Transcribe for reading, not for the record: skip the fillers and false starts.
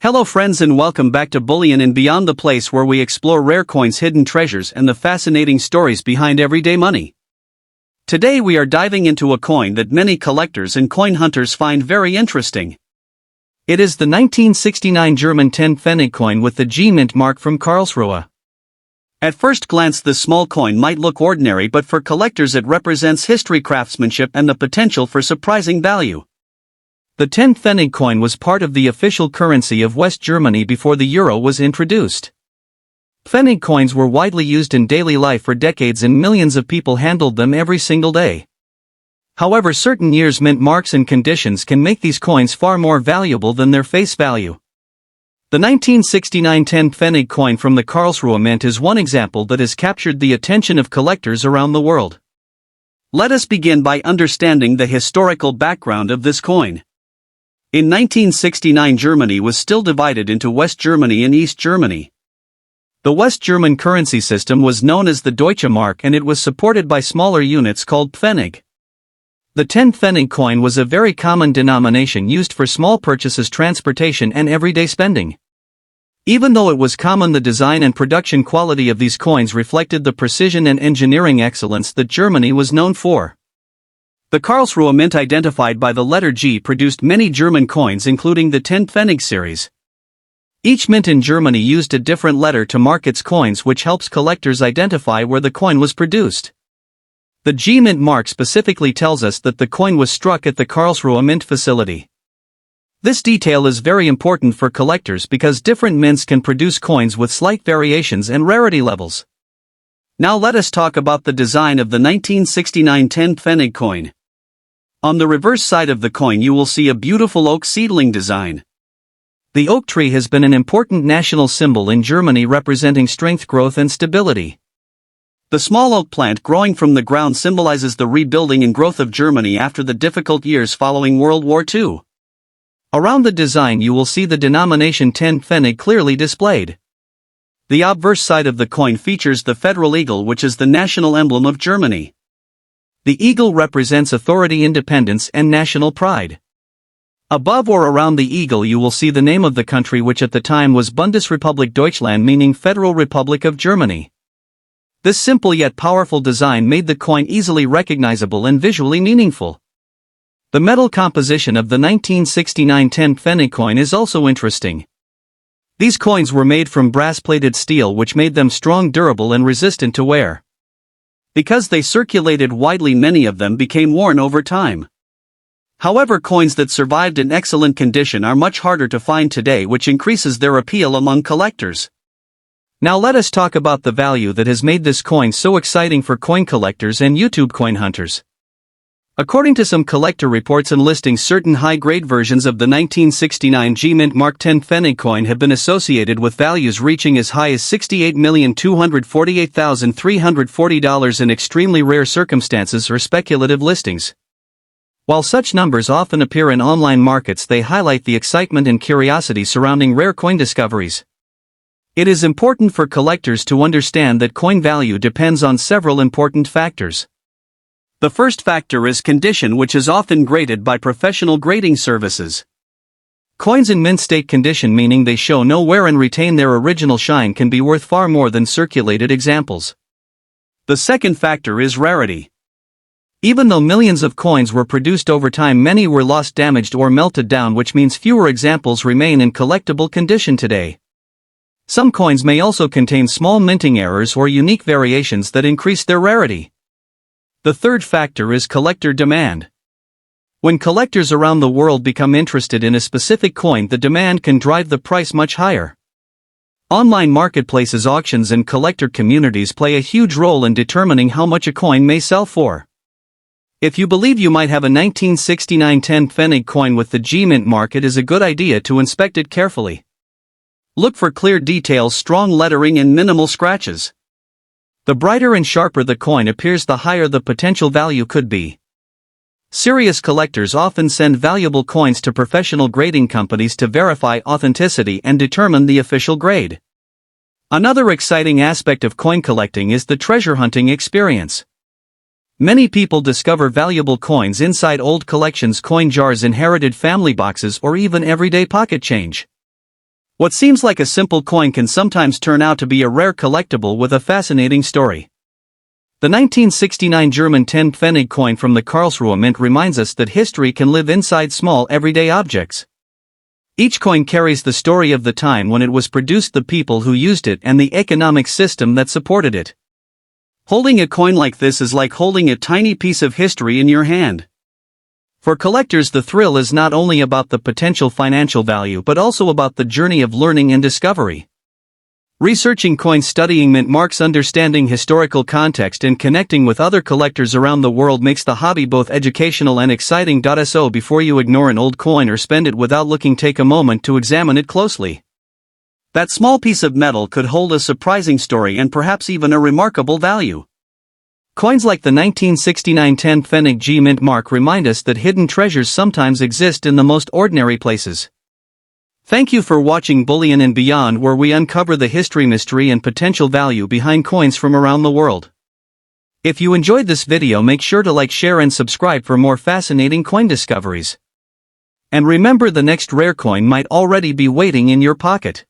Hello friends and welcome back to Bullion and Beyond, the place where we explore rare coins, hidden treasures and the fascinating stories behind everyday money. Today we are diving into a coin that many collectors and coin hunters find very interesting. It is the 1969 German 10 Pfennig coin with the G mint mark from Karlsruhe. At first glance this small coin might look ordinary, but for collectors it represents history, craftsmanship and the potential for surprising value. The 10 Pfennig coin was part of the official currency of West Germany before the euro was introduced. Pfennig coins were widely used in daily life for decades and millions of people handled them every single day. However, certain years' mint marks and conditions can make these coins far more valuable than their face value. The 1969 10 Pfennig coin from the Karlsruhe mint is one example that has captured the attention of collectors around the world. Let us begin by understanding the historical background of this coin. In 1969, Germany was still divided into West Germany and East Germany. The West German currency system was known as the Deutsche Mark and it was supported by smaller units called Pfennig. The 10 Pfennig coin was a very common denomination used for small purchases, transportation and everyday spending. Even though it was common, the design and production quality of these coins reflected the precision and engineering excellence that Germany was known for. The Karlsruhe mint, identified by the letter G, produced many German coins including the 10 Pfennig series. Each mint in Germany used a different letter to mark its coins, which helps collectors identify where the coin was produced. The G mint mark specifically tells us that the coin was struck at the Karlsruhe mint facility. This detail is very important for collectors because different mints can produce coins with slight variations and rarity levels. Now let us talk about the design of the 1969 10 Pfennig coin. On the reverse side of the coin you will see a beautiful oak seedling design. The oak tree has been an important national symbol in Germany, representing strength, growth and stability. The small oak plant growing from the ground symbolizes the rebuilding and growth of Germany after the difficult years following World War II. Around the design you will see the denomination 10 Pfennig clearly displayed. The obverse side of the coin features the federal eagle, which is the national emblem of Germany. The eagle represents authority, independence and national pride. Above or around the eagle you will see the name of the country, which at the time was Bundesrepublik Deutschland, meaning Federal Republic of Germany. This simple yet powerful design made the coin easily recognizable and visually meaningful. The metal composition of the 1969 10 Pfennig coin is also interesting. These coins were made from brass-plated steel, which made them strong, durable and resistant to wear. Because they circulated widely, many of them became worn over time. However, coins that survived in excellent condition are much harder to find today, which increases their appeal among collectors. Now let us talk about the value that has made this coin so exciting for coin collectors and YouTube coin hunters. According to some collector reports and listings, certain high-grade versions of the 1969 G mint mark 10 Pfennig coin have been associated with values reaching as high as $68,248,340 in extremely rare circumstances or speculative listings. While such numbers often appear in online markets, they highlight the excitement and curiosity surrounding rare coin discoveries. It is important for collectors to understand that coin value depends on several important factors. The first factor is condition, which is often graded by professional grading services. Coins in mint state condition, meaning they show no wear and retain their original shine, can be worth far more than circulated examples. The second factor is rarity. Even though millions of coins were produced over time, many were lost, damaged or melted down, which means fewer examples remain in collectible condition today. Some coins may also contain small minting errors or unique variations that increase their rarity. The third factor is collector demand. When collectors around the world become interested in a specific coin, the demand can drive the price much higher. Online marketplaces, auctions and collector communities play a huge role in determining how much a coin may sell for. If you believe you might have a 1969 10 Pfennig coin with the G mint mark, it is a good idea to inspect it carefully. Look for clear details, strong lettering and minimal scratches. The brighter and sharper the coin appears, the higher the potential value could be. Serious collectors often send valuable coins to professional grading companies to verify authenticity and determine the official grade. Another exciting aspect of coin collecting is the treasure hunting experience. Many people discover valuable coins inside old collections, coin jars, inherited family boxes, or even everyday pocket change. What seems like a simple coin can sometimes turn out to be a rare collectible with a fascinating story. The 1969 German 10 Pfennig coin from the Karlsruhe mint reminds us that history can live inside small everyday objects. Each coin carries the story of the time when it was produced, the people who used it, and the economic system that supported it. Holding a coin like this is like holding a tiny piece of history in your hand. For collectors, the thrill is not only about the potential financial value but also about the journey of learning and discovery. Researching coins, studying mint marks, understanding historical context, and connecting with other collectors around the world makes the hobby both educational and exciting. So before you ignore an old coin or spend it without looking, take a moment to examine it closely. That small piece of metal could hold a surprising story and perhaps even a remarkable value. Coins like the 1969 10 Pfennig G mint mark remind us that hidden treasures sometimes exist in the most ordinary places. Thank you for watching Bullion and Beyond, where we uncover the history, mystery, and potential value behind coins from around the world. If you enjoyed this video, make sure to like, share, and subscribe for more fascinating coin discoveries. And remember, the next rare coin might already be waiting in your pocket.